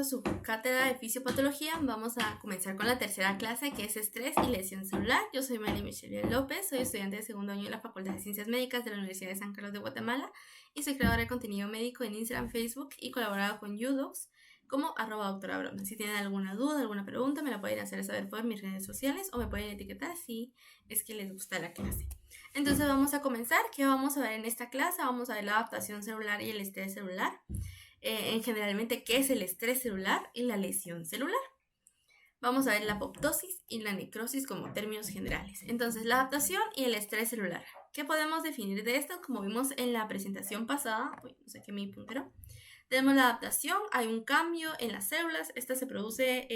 a su cátedra de fisiopatología. Vamos a comenzar con la tercera clase, que es estrés y lesión celular. Yo soy María Michelle López, soy estudiante de segundo año en la Facultad de Ciencias Médicas de la Universidad de San Carlos de Guatemala y soy creadora de contenido médico en Instagram, Facebook y colaborado con YouDocs como @doctora Brona. Si tienen alguna duda, alguna pregunta, me la pueden hacer saber por mis redes sociales o me pueden etiquetar si es que les gusta la clase. Entonces vamos a comenzar. ¿Qué vamos a ver en esta clase? Vamos a ver la adaptación celular y el estrés celular. Generalmente, ¿qué es el estrés celular y la lesión celular? Vamos a ver la apoptosis y la necrosis como términos generales. Entonces, la adaptación y el estrés celular. ¿Qué podemos definir de esto? Como vimos en la presentación pasada, no sé qué mi puntero. Tenemos la adaptación, hay un cambio en las células, esta se produce,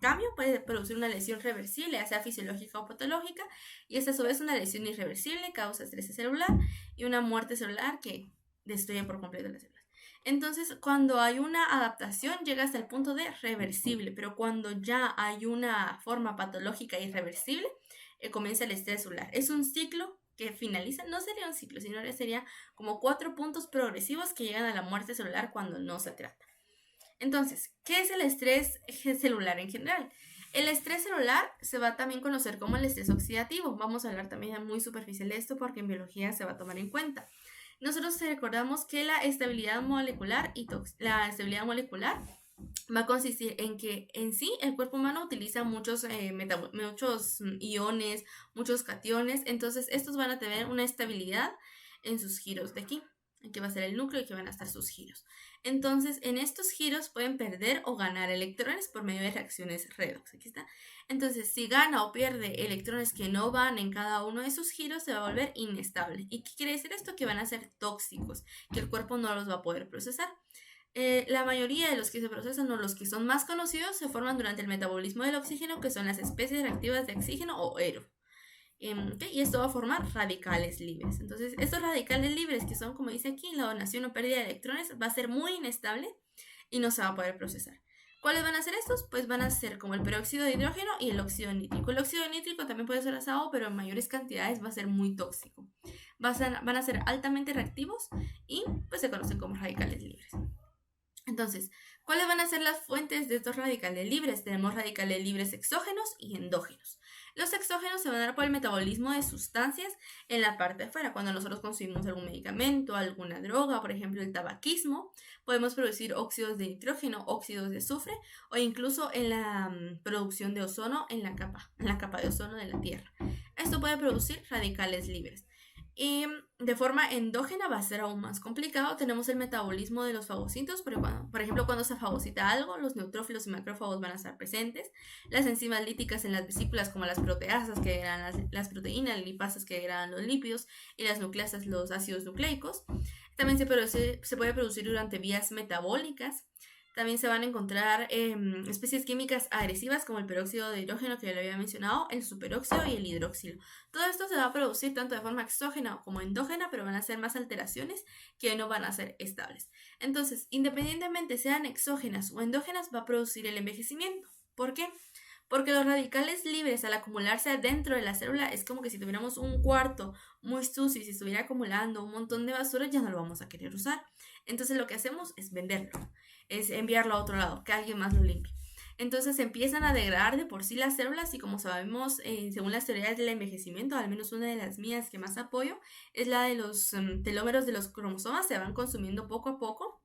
cambio puede producir una lesión reversible, ya sea fisiológica o patológica, y esta a su vez una lesión irreversible, causa estrés celular y una muerte celular que destruye por completo las células. Entonces, cuando hay una adaptación llega hasta el punto de reversible, pero cuando ya hay una forma patológica irreversible, comienza el estrés celular. Es un ciclo que finaliza, no sería un ciclo, sino sería como 4 puntos progresivos que llegan a la muerte celular cuando no se trata. Entonces, ¿qué es el estrés celular en general? El estrés celular se va a también conocer como el estrés oxidativo. Vamos a hablar también muy superficial de esto porque en biología se va a tomar en cuenta. Nosotros recordamos que la estabilidad molecular va a consistir en que en sí el cuerpo humano utiliza muchos iones, muchos cationes, entonces estos van a tener una estabilidad en sus giros de aquí, que va a ser el núcleo y que van a estar sus giros. Entonces en estos giros pueden perder o ganar electrones por medio de reacciones redox. Aquí está. Entonces si gana o pierde electrones que no van en cada uno de sus giros, se va a volver inestable. ¿Y qué quiere decir esto? Que van a ser tóxicos, que el cuerpo no los va a poder procesar. La mayoría de los que se procesan o los que son más conocidos se forman durante el metabolismo del oxígeno, que son las especies reactivas de oxígeno o ERO. Y esto va a formar radicales libres. Entonces, estos radicales libres, que son, como dice aquí, la donación o pérdida de electrones, va a ser muy inestable y no se va a poder procesar. ¿Cuáles van a ser estos? Pues van a ser como el peróxido de hidrógeno y el óxido nítrico. El óxido nítrico también puede ser asado, pero en mayores cantidades va a ser muy tóxico. Van a ser altamente reactivos y pues se conocen como radicales libres. Entonces, ¿cuáles van a ser las fuentes de estos radicales libres? Tenemos radicales libres exógenos y endógenos. Los exógenos se van a dar por el metabolismo de sustancias en la parte de afuera. Cuando nosotros consumimos algún medicamento, alguna droga, por ejemplo el tabaquismo, podemos producir óxidos de nitrógeno, óxidos de azufre o incluso en la producción de ozono en la capa de ozono de la Tierra. Esto puede producir radicales libres. Y de forma endógena va a ser aún más complicado. Tenemos el metabolismo de los fagocitos, por ejemplo, cuando se fagocita algo, los neutrófilos y macrófagos van a estar presentes. Las enzimas líticas en las vesículas, como las proteasas, que eran las proteínas, las lipasas, que eran los lípidos, y las nucleasas, los ácidos nucleicos. También se puede producir durante vías metabólicas. También se van a encontrar especies químicas agresivas como el peróxido de hidrógeno, que ya lo había mencionado, el superóxido y el hidroxilo. Todo esto se va a producir tanto de forma exógena como endógena, pero van a ser más alteraciones que no van a ser estables. Entonces, independientemente sean exógenas o endógenas, va a producir el envejecimiento. ¿Por qué? Porque los radicales libres, al acumularse dentro de la célula, es como que si tuviéramos un cuarto muy sucio y se estuviera acumulando un montón de basura, ya no lo vamos a querer usar. Entonces lo que hacemos es venderlo, es enviarlo a otro lado, que alguien más lo limpie. Entonces empiezan a degradar de por sí las células y, como sabemos, según las teorías del envejecimiento, al menos una de las mías que más apoyo, es la de los telómeros de los cromosomas. Se van consumiendo poco a poco.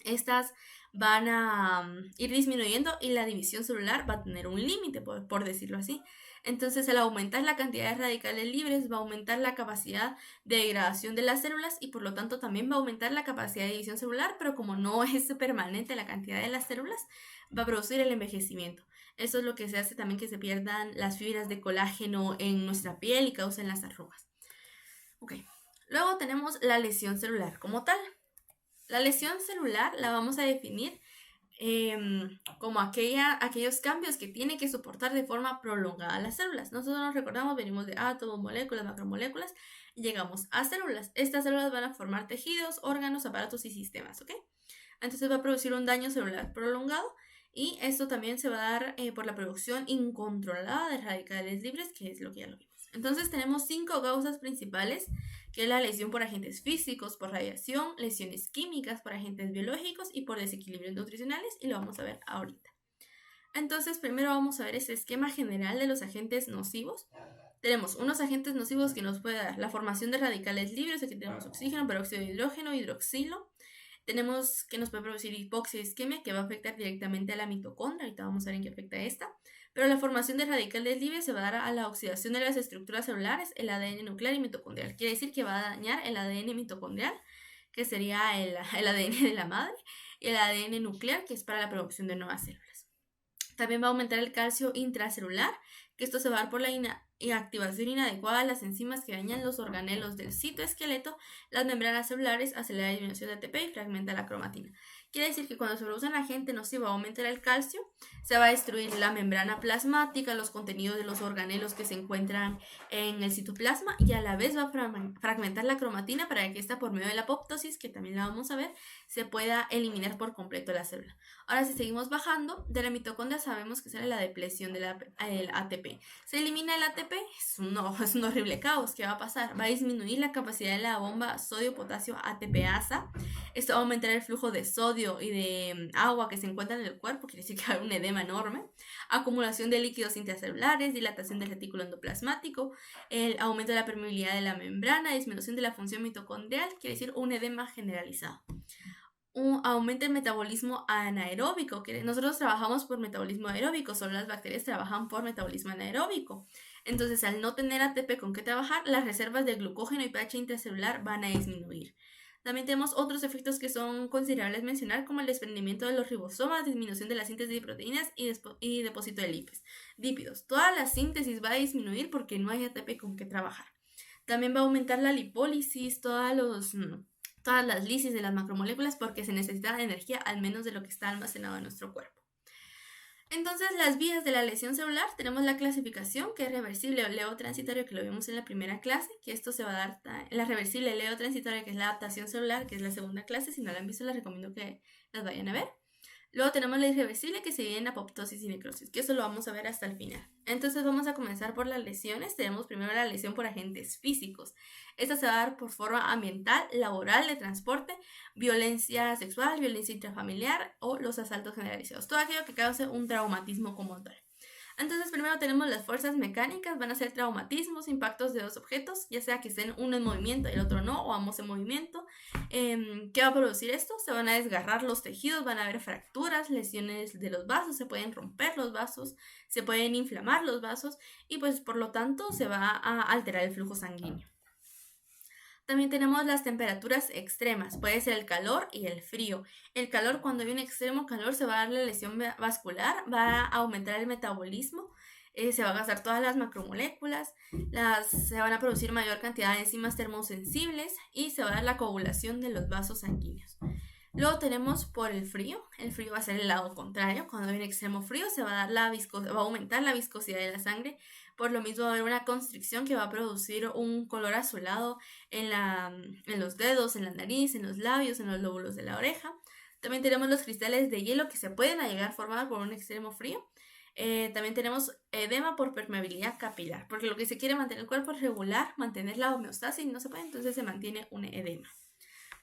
Estas van a ir disminuyendo y la división celular va a tener un límite, por decirlo así. Entonces, al aumentar la cantidad de radicales libres, va a aumentar la capacidad de degradación de las células y por lo tanto también va a aumentar la capacidad de división celular, pero como no es permanente la cantidad de las células, va a producir el envejecimiento. Eso es lo que se hace también, que se pierdan las fibras de colágeno en nuestra piel y causen las arrugas. Luego tenemos la lesión celular como tal. La lesión celular la vamos a definir como aquellos cambios que tiene que soportar de forma prolongada las células. Nosotros nos recordamos, venimos de átomos, moléculas, macromoléculas y llegamos a células. Estas células van a formar tejidos, órganos, aparatos y sistemas, ¿ok? Entonces va a producir un daño celular prolongado y esto también se va a dar por la producción incontrolada de radicales libres, que es lo que ya lo vimos. Entonces tenemos 5 causas principales, que es la lesión por agentes físicos, por radiación, lesiones químicas, por agentes biológicos y por desequilibrios nutricionales, y lo vamos a ver ahorita. Entonces, primero vamos a ver ese esquema general de los agentes nocivos. Tenemos unos agentes nocivos que nos puede dar la formación de radicales libres, aquí tenemos oxígeno, peróxido de hidrógeno, hidroxilo. Tenemos que nos puede producir hipoxia y isquemia, que va a afectar directamente a la mitocondria, ahorita vamos a ver en qué afecta esta. Pero la formación de radicales libres se va a dar a la oxidación de las estructuras celulares, el ADN nuclear y mitocondrial. Quiere decir que va a dañar el ADN mitocondrial, que sería el ADN de la madre, y el ADN nuclear, que es para la producción de nuevas células. También va a aumentar el calcio intracelular, que esto se va a dar por la activación inadecuada de las enzimas que dañan los organelos del citoesqueleto, las membranas celulares, acelera la disminución de ATP y fragmenta la cromatina. Quiere decir que cuando se produce un agente nocivo, va a aumentar el calcio, se va a destruir la membrana plasmática, los contenidos de los organelos que se encuentran en el citoplasma, y a la vez va a fragmentar la cromatina para que esta, por medio de la apoptosis, que también la vamos a ver, se pueda eliminar por completo la célula. Ahora, si seguimos bajando, de la mitocondria sabemos que sale la depresión del ATP. Se elimina el ATP, es un horrible caos. ¿Qué va a pasar? Va a disminuir la capacidad de la bomba sodio-potasio ATPasa. Esto va a aumentar el flujo de sodio y de agua que se encuentra en el cuerpo, quiere decir que va a haber un edema enorme. Acumulación de líquidos intracelulares, dilatación del retículo endoplasmático, el aumento de la permeabilidad de la membrana, disminución de la función mitocondrial, quiere decir un edema generalizado. Aumenta el metabolismo anaeróbico, que nosotros trabajamos por metabolismo aeróbico, solo las bacterias trabajan por metabolismo anaeróbico. Entonces, al no tener ATP con qué trabajar, las reservas de glucógeno y pH intracelular van a disminuir. También tenemos otros efectos que son considerables mencionar, como el desprendimiento de los ribosomas, disminución de la síntesis de proteínas y depósito de lípidos. Toda la síntesis va a disminuir porque no hay ATP con qué trabajar. También va a aumentar la lipólisis, todas las lisis de las macromoléculas, porque se necesita energía al menos de lo que está almacenado en nuestro cuerpo. Entonces, las vías de la lesión celular, tenemos la clasificación, que es reversible o leo-transitorio, que lo vimos en la primera clase, que esto se va a dar la reversible leo-transitoria, que es la adaptación celular, que es la segunda clase. Si no la han visto, les recomiendo que las vayan a ver. Luego tenemos la irreversible, que se divide en apoptosis y necrosis, que eso lo vamos a ver hasta el final. Entonces vamos a comenzar por las lesiones. Tenemos primero la lesión por agentes físicos. Esta se va a dar por forma ambiental, laboral, de transporte, violencia sexual, violencia intrafamiliar o los asaltos generalizados. Todo aquello que cause un traumatismo como tal. Entonces, primero tenemos las fuerzas mecánicas, van a ser traumatismos, impactos de dos objetos, ya sea que estén uno en movimiento y el otro no, o ambos en movimiento. ¿Qué va a producir esto? Se van a desgarrar los tejidos, van a haber fracturas, lesiones de los vasos, se pueden romper los vasos, se pueden inflamar los vasos y pues por lo tanto se va a alterar el flujo sanguíneo. También tenemos las temperaturas extremas, puede ser el calor y el frío. El calor, cuando hay un extremo calor, se va a dar la lesión vascular, va a aumentar el metabolismo, se va a gastar todas las macromoléculas, se van a producir mayor cantidad de enzimas termosensibles y se va a dar la coagulación de los vasos sanguíneos. Luego tenemos por el frío va a ser el lado contrario. Cuando hay un extremo frío se va a dar va a aumentar la viscosidad de la sangre, por lo mismo va a haber una constricción que va a producir un color azulado en los dedos, en la nariz, en los labios, en los lóbulos de la oreja. También tenemos los cristales de hielo que se pueden llegar a formar por un extremo frío. También tenemos edema por permeabilidad capilar, porque lo que se quiere mantener el cuerpo es regular, mantener la homeostasis, y no se puede, entonces se mantiene un edema.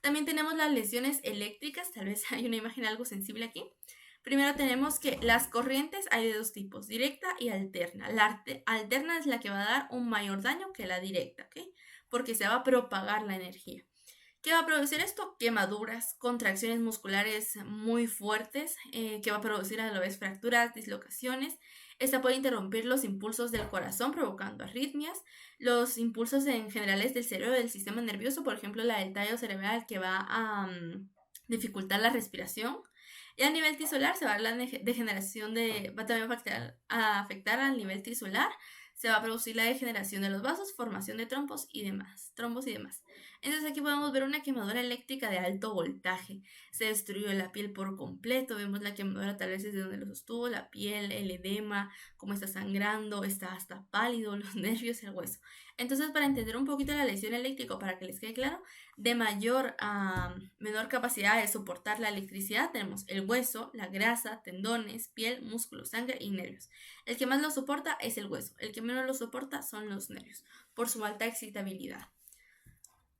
También tenemos las lesiones eléctricas, tal vez hay una imagen algo sensible aquí. Primero tenemos que las corrientes hay de dos tipos, directa y alterna. La alterna es la que va a dar un mayor daño que la directa, ¿ok? Porque se va a propagar la energía. ¿Qué va a producir esto? Quemaduras, contracciones musculares muy fuertes, que va a producir a la vez fracturas, dislocaciones. Esta puede interrumpir los impulsos del corazón provocando arritmias, los impulsos en generales del cerebro, del sistema nervioso, por ejemplo la del tallo cerebral, que va a dificultar la respiración. Y a nivel tisular se va a dar la degeneración va también a afectar al nivel tisular. Se va a producir la degeneración de los vasos, formación de trombos y demás. Entonces aquí podemos ver una quemadura eléctrica de alto voltaje. Se destruyó la piel por completo. Vemos la quemadura tal vez desde donde lo sostuvo, la piel, el edema, cómo está sangrando, está hasta pálido, los nervios, el hueso. Entonces, para entender un poquito la lesión eléctrica, para que les quede claro, de mayor a menor capacidad de soportar la electricidad, tenemos el hueso, la grasa, tendones, piel, músculo, sangre y nervios. El que más lo soporta es el hueso, el que menos lo soporta son los nervios, por su alta excitabilidad.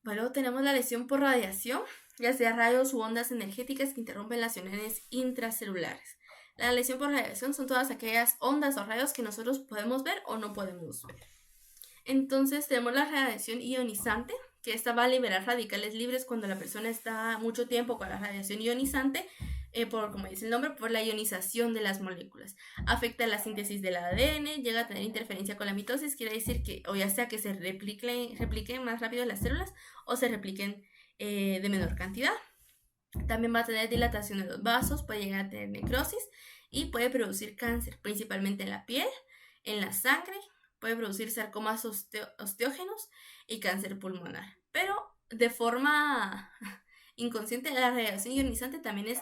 Luego tenemos la lesión por radiación, ya sea rayos u ondas energéticas que interrumpen las uniones intracelulares. La lesión por radiación son todas aquellas ondas o rayos que nosotros podemos ver o no podemos ver. Entonces tenemos la radiación ionizante, que esta va a liberar radicales libres cuando la persona está mucho tiempo con la radiación ionizante, como dice el nombre, por la ionización de las moléculas. Afecta la síntesis del ADN, llega a tener interferencia con la mitosis, quiere decir que, o ya sea que se repliquen más rápido las células o se repliquen de menor cantidad. También va a tener dilatación de los vasos, puede llegar a tener necrosis y puede producir cáncer, principalmente en la piel, en la sangre. Puede producir sarcomas osteógenos y cáncer pulmonar. Pero de forma inconsciente, la radiación ionizante también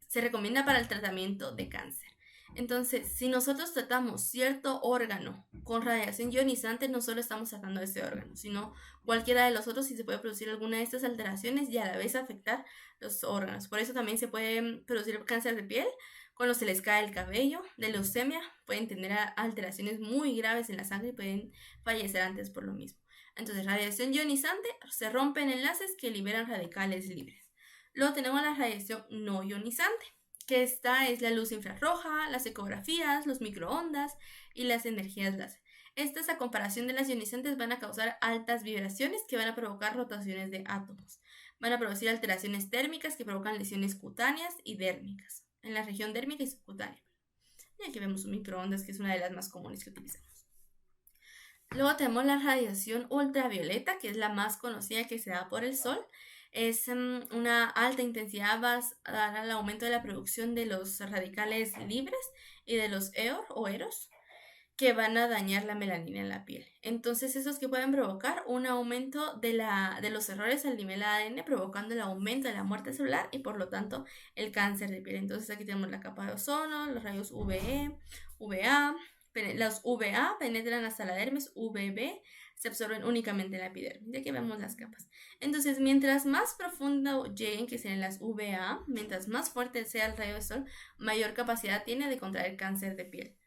se recomienda para el tratamiento de cáncer. Entonces, si nosotros tratamos cierto órgano con radiación ionizante, no solo estamos tratando ese órgano, sino cualquiera de los otros, y se puede producir alguna de estas alteraciones y a la vez afectar los órganos. Por eso también se puede producir cáncer de piel cuando se les cae el cabello, de leucemia, pueden tener alteraciones muy graves en la sangre y pueden fallecer antes por lo mismo. Entonces, radiación ionizante, se rompen enlaces que liberan radicales libres. Luego tenemos la radiación no ionizante, que esta es la luz infrarroja, las ecografías, los microondas y las energías láser. Estas, a comparación de las ionizantes, van a causar altas vibraciones que van a provocar rotaciones de átomos. Van a producir alteraciones térmicas que provocan lesiones cutáneas y dérmicas, en la región dérmica y subcutánea. Y aquí vemos un microondas, que es una de las más comunes que utilizamos. Luego tenemos la radiación ultravioleta, que es la más conocida, que se da por el sol. Es una alta intensidad, va a dar al aumento de la producción de los radicales libres y de los EOR o EROS, que van a dañar la melanina en la piel. Entonces, esos que pueden provocar un aumento de los errores al nivel ADN, provocando el aumento de la muerte celular y por lo tanto el cáncer de piel. Entonces, aquí tenemos la capa de ozono, los rayos UVE, UVA. Los UVA penetran hasta la dermis, UVB se absorben únicamente en la epidermis. Ya que vemos las capas. Entonces, mientras más profundo lleguen, que sean las UVA, mientras más fuerte sea el rayo de sol, mayor capacidad tiene de contraer cáncer de piel.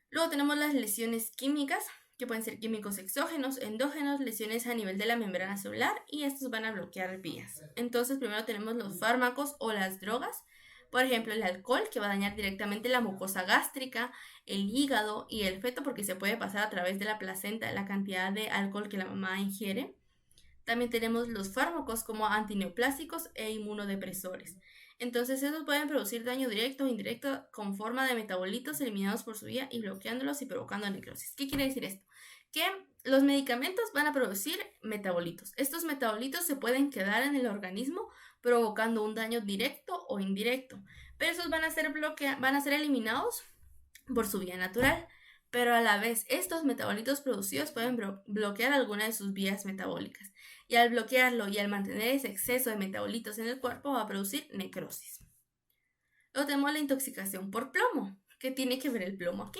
Luego tenemos las lesiones químicas, que pueden ser químicos exógenos, endógenos, lesiones a nivel de la membrana celular, y estos van a bloquear vías. Entonces, primero tenemos los fármacos o las drogas. Por ejemplo, el alcohol, que va a dañar directamente la mucosa gástrica, el hígado y el feto, porque se puede pasar a través de la placenta la cantidad de alcohol que la mamá ingiere. También tenemos los fármacos como antineoplásicos e inmunodepresores. Entonces, esos pueden producir daño directo o indirecto con forma de metabolitos eliminados por su vía y bloqueándolos y provocando necrosis. ¿Qué quiere decir esto? Que los medicamentos van a producir metabolitos. Estos metabolitos se pueden quedar en el organismo provocando un daño directo o indirecto, pero esos van a ser eliminados por su vía natural. Pero a la vez, estos metabolitos producidos pueden bloquear alguna de sus vías metabólicas. Y al bloquearlo y al mantener ese exceso de metabolitos en el cuerpo, va a producir necrosis. Luego tenemos la intoxicación por plomo. ¿Qué tiene que ver el plomo aquí?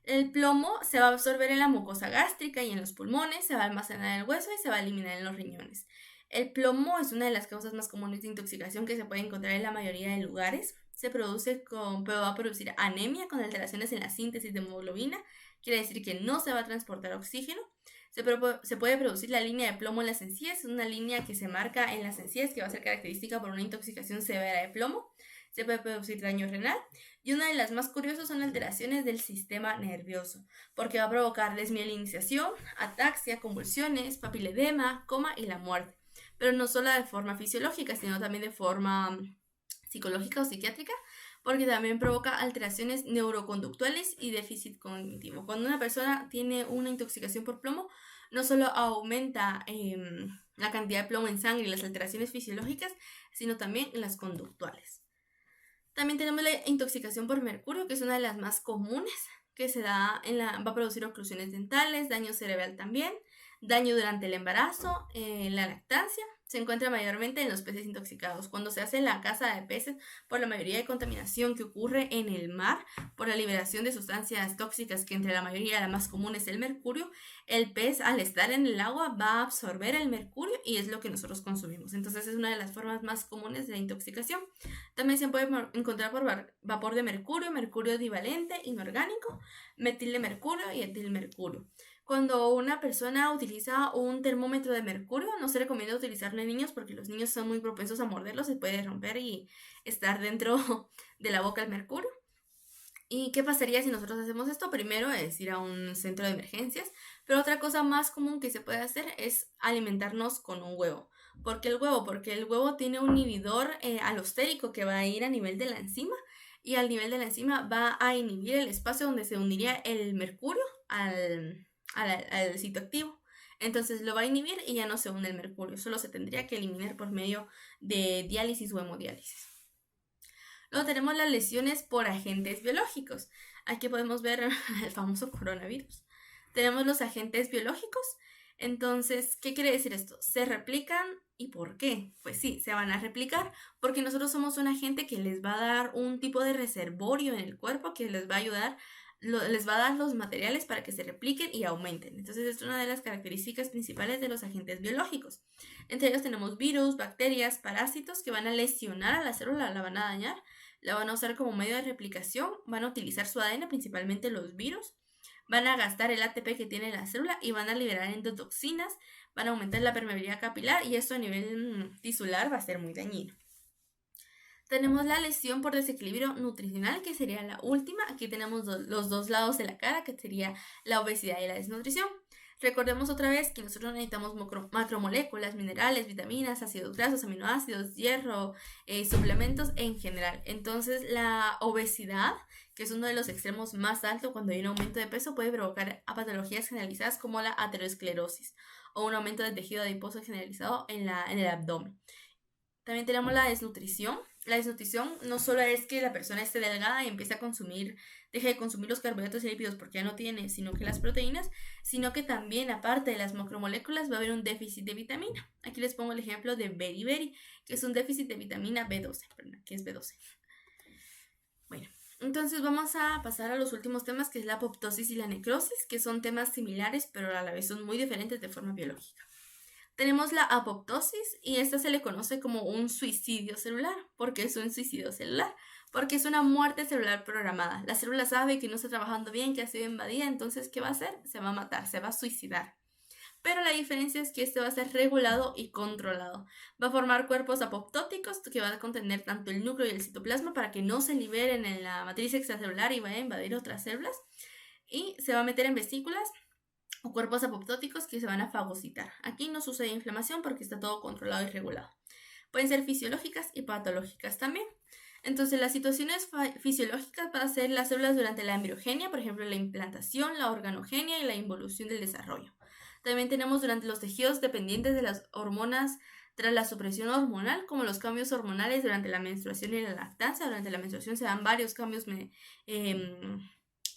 El plomo se va a absorber en la mucosa gástrica y en los pulmones, se va a almacenar en el hueso y se va a eliminar en los riñones. El plomo es una de las causas más comunes de intoxicación que se puede encontrar en la mayoría de lugares. Se produce pero va a producir anemia con alteraciones en la síntesis de hemoglobina, quiere decir que no se va a transportar oxígeno. Se puede producir la línea de plomo en las encías, es una línea que se marca en las encías que va a ser característica por una intoxicación severa de plomo. Se puede producir daño renal y una de las más curiosas son alteraciones del sistema nervioso, porque va a provocar desmielinización, ataxia, convulsiones, papiledema, coma y la muerte. Pero no solo de forma fisiológica, sino también de forma psicológica o psiquiátrica, porque también provoca alteraciones neuroconductuales y déficit cognitivo. Cuando una persona tiene una intoxicación por plomo, no solo aumenta la cantidad de plomo en sangre y las alteraciones fisiológicas, sino también las conductuales. También tenemos la intoxicación por mercurio, que es una de las más comunes, que se da va a producir oclusiones dentales, daño cerebral también, Daño durante el embarazo, la lactancia. Se encuentra mayormente en los peces intoxicados. Cuando se hace la caza de peces, por la mayoría de contaminación que ocurre en el mar, por la liberación de sustancias tóxicas, que entre la mayoría la más común es el mercurio, el pez al estar en el agua va a absorber el mercurio y es lo que nosotros consumimos. Entonces es una de las formas más comunes de intoxicación. También se puede encontrar por vapor de mercurio, mercurio divalente, inorgánico, metil de mercurio y etilmercurio. Cuando una persona utiliza un termómetro de mercurio, no se recomienda utilizarlo en niños porque los niños son muy propensos a morderlo, se puede romper y estar dentro de la boca el mercurio. ¿Y qué pasaría si nosotros hacemos esto? Primero es ir a un centro de emergencias, pero otra cosa más común que se puede hacer es alimentarnos con un huevo. ¿Por qué el huevo? Porque el huevo tiene un inhibidor alostérico que va a ir a nivel de la enzima y al nivel de la enzima va a inhibir el espacio donde se uniría el mercurio al sitio activo. Entonces lo va a inhibir y ya no se une el mercurio, solo se tendría que eliminar por medio de diálisis o hemodiálisis. Luego tenemos las lesiones por agentes biológicos. Aquí podemos ver el famoso coronavirus. Tenemos los agentes biológicos. Entonces, ¿qué quiere decir esto? ¿Se replican y por qué? Pues sí, se van a replicar porque nosotros somos un agente que les va a dar un tipo de reservorio en el cuerpo que les va a ayudar, les va a dar los materiales para que se repliquen y aumenten. Entonces, es una de las características principales de los agentes biológicos. Entre ellos tenemos virus, bacterias, parásitos que van a lesionar a la célula, la van a dañar, la van a usar como medio de replicación, van a utilizar su ADN, principalmente los virus, van a gastar el ATP que tiene la célula y van a liberar endotoxinas, van a aumentar la permeabilidad capilar y esto a nivel tisular va a ser muy dañino. Tenemos la lesión por desequilibrio nutricional, que sería la última. Aquí tenemos los dos lados de la cara, que sería la obesidad y la desnutrición. Recordemos otra vez que nosotros necesitamos macromoléculas, minerales, vitaminas, ácidos grasos, aminoácidos, hierro, suplementos en general. Entonces la obesidad, que es uno de los extremos más altos cuando hay un aumento de peso, puede provocar a patologías generalizadas como la aterosclerosis o un aumento del tejido adiposo generalizado en el abdomen. También tenemos la desnutrición. La desnutrición no solo es que la persona esté delgada y empiece a deje de consumir los carbohidratos y lípidos porque ya no tiene, sino que las proteínas, sino que también, aparte de las macromoléculas, va a haber un déficit de vitamina. Aquí les pongo el ejemplo de beriberi, que es un déficit de vitamina B12, que es B12. Bueno, entonces vamos a pasar a los últimos temas, que es la apoptosis y la necrosis, que son temas similares, pero a la vez son muy diferentes de forma biológica. Tenemos la apoptosis y esta se le conoce como un suicidio celular. ¿Por qué es un suicidio celular? Porque es una muerte celular programada. La célula sabe que no está trabajando bien, que ha sido invadida, entonces ¿qué va a hacer? Se va a matar, se va a suicidar. Pero la diferencia es que este va a ser regulado y controlado. Va a formar cuerpos apoptóticos que van a contener tanto el núcleo y el citoplasma para que no se liberen en la matriz extracelular y vaya a invadir otras células. Y se va a meter en vesículas o cuerpos apoptóticos que se van a fagocitar. Aquí no sucede inflamación porque está todo controlado y regulado. Pueden ser fisiológicas y patológicas también. Entonces, las situaciones fisiológicas van a ser las células durante la embriogenia, por ejemplo, la implantación, la organogenia y la involución del desarrollo. También tenemos durante los tejidos dependientes de las hormonas tras la supresión hormonal, como los cambios hormonales durante la menstruación y la lactancia. Durante la menstruación se dan varios cambios de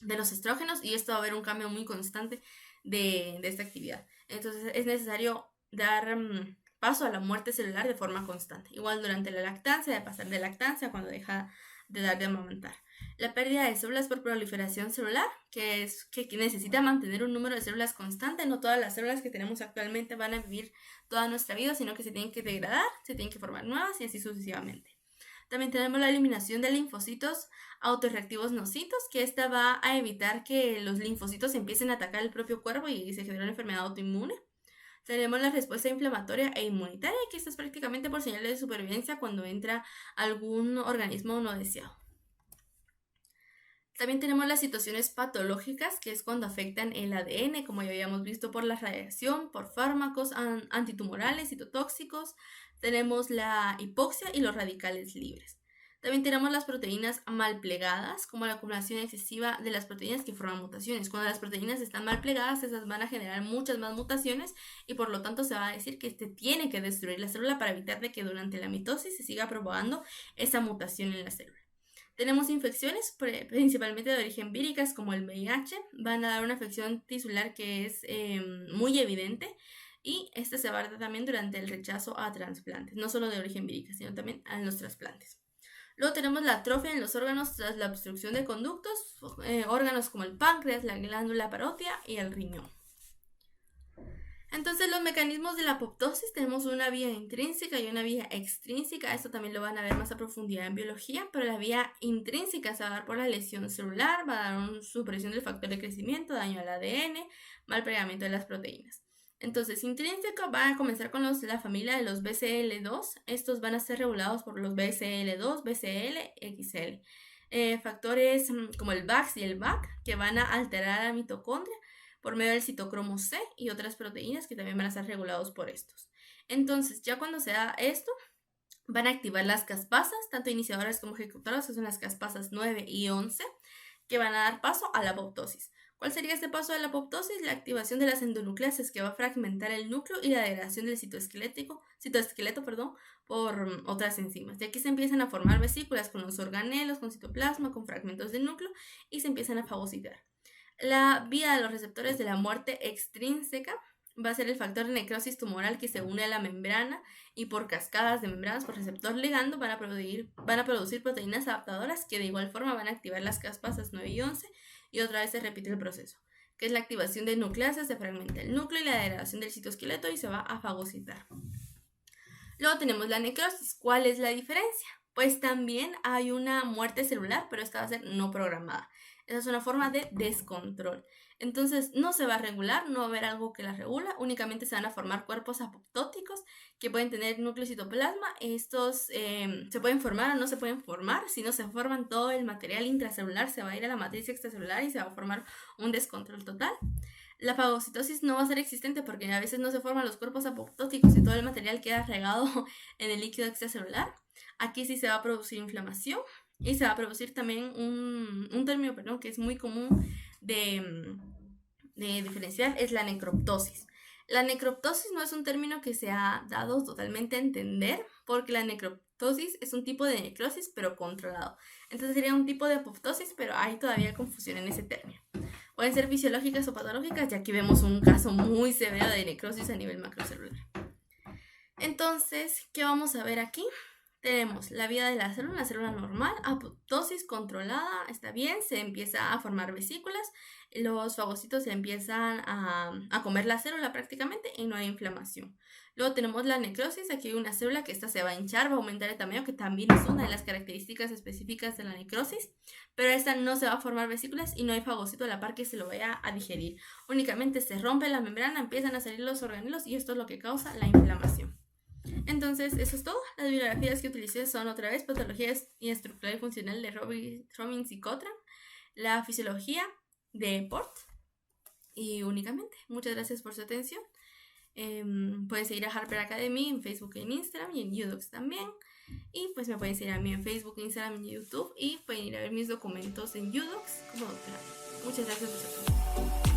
los estrógenos y esto va a haber un cambio muy constante de esta actividad. Entonces es necesario dar paso a la muerte celular de forma constante. Igual durante la lactancia, de pasar de lactancia cuando deja de dar de amamantar. La pérdida de células por proliferación celular, que es que necesita mantener un número de células constante. No todas las células que tenemos actualmente van a vivir toda nuestra vida, sino que se tienen que degradar, se tienen que formar nuevas y así sucesivamente. También tenemos la eliminación de linfocitos autorreactivos nocitos, que esta va a evitar que los linfocitos empiecen a atacar el propio cuerpo y se genere una enfermedad autoinmune. Tenemos la respuesta inflamatoria e inmunitaria, que esta es prácticamente por señal de supervivencia cuando entra algún organismo no deseado. También tenemos las situaciones patológicas, que es cuando afectan el ADN, como ya habíamos visto por la radiación, por fármacos antitumorales, citotóxicos. Tenemos la hipoxia y los radicales libres. También tenemos las proteínas mal plegadas, como la acumulación excesiva de las proteínas que forman mutaciones. Cuando las proteínas están mal plegadas, esas van a generar muchas más mutaciones y por lo tanto se va a decir que tiene que destruir la célula para evitar de que durante la mitosis se siga propagando esa mutación en la célula. Tenemos infecciones, principalmente de origen víricas, como el VIH. Van a dar una afección tisular que es muy evidente y este se va a dar también durante el rechazo a trasplantes, no solo de origen vírica, sino también en los trasplantes. Luego tenemos la atrofia en los órganos tras la obstrucción de conductos, órganos como el páncreas, la glándula parótida y el riñón. Entonces, los mecanismos de la apoptosis, tenemos una vía intrínseca y una vía extrínseca. Esto también lo van a ver más a profundidad en biología, pero la vía intrínseca se va a dar por la lesión celular, va a dar una supresión del factor de crecimiento, daño al ADN, mal plegamiento de las proteínas. Entonces, intrínseco va a comenzar con la familia de los BCL2. Estos van a ser regulados por los BCL2, BCL, XL. Factores como el VAX y el VAC que van a alterar a la mitocondria por medio del citocromo C y otras proteínas que también van a ser regulados por estos. Entonces, ya cuando se da esto, van a activar las caspasas, tanto iniciadoras como ejecutoras, que son las caspasas 9 y 11, que van a dar paso a la apoptosis. ¿Cuál sería este paso de la apoptosis? La activación de las endonucleases, que va a fragmentar el núcleo, y la degradación del citoesqueleto, por otras enzimas. De aquí se empiezan a formar vesículas con los organelos, con citoplasma, con fragmentos del núcleo, y se empiezan a fagocitar. La vía de los receptores de la muerte extrínseca va a ser el factor de necrosis tumoral que se une a la membrana, y por cascadas de membranas por receptor ligando van a producir proteínas adaptadoras que de igual forma van a activar las caspasas 9 y 11, y otra vez se repite el proceso, que es la activación de nucleases, se fragmenta el núcleo y la degradación del citoesqueleto y se va a fagocitar. Luego tenemos la necrosis. ¿Cuál es la diferencia? Pues también hay una muerte celular, pero esta va a ser no programada. Esa es una forma de descontrol. Entonces no se va a regular, no va a haber algo que la regula, únicamente se van a formar cuerpos apoptóticos que pueden tener núcleo y citoplasma. Estos se pueden formar o no se pueden formar. Si no se forman, todo el material intracelular se va a ir a la matriz extracelular y se va a formar un descontrol total. La fagocitosis no va a ser existente porque a veces no se forman los cuerpos apoptóticos y todo el material queda regado en el líquido extracelular. Aquí sí se va a producir inflamación. Y se va a producir también un término que es muy común de diferenciar, es la necroptosis. La necroptosis no es un término que se ha dado totalmente a entender, porque la necroptosis es un tipo de necrosis pero controlado. Entonces sería un tipo de apoptosis, pero hay todavía confusión en ese término. Pueden ser fisiológicas o patológicas, y aquí vemos un caso muy severo de necrosis a nivel macrocelular. Entonces, ¿qué vamos a ver aquí? Tenemos la vida de la célula normal, apoptosis controlada, está bien, se empieza a formar vesículas, los fagocitos se empiezan a comer la célula prácticamente y no hay inflamación. Luego tenemos la necrosis, aquí hay una célula que esta se va a hinchar, va a aumentar el tamaño, que también es una de las características específicas de la necrosis, pero esta no se va a formar vesículas y no hay fagocito a la par que se lo vaya a digerir. Únicamente se rompe la membrana, empiezan a salir los organelos y esto es lo que causa la inflamación. Entonces, eso es todo. Las bibliografías que utilicé son otra vez Patología y Estructural y Funcional de Robbins y Cotran, la Fisiología de Port, y únicamente. Muchas gracias por su atención. Pueden seguir a Harper Academy en Facebook y en Instagram, y en UDocs también. Y pues me pueden seguir a mí en Facebook, Instagram y YouTube, y pueden ir a ver mis documentos en UDocs como doctora. Muchas gracias por su atención.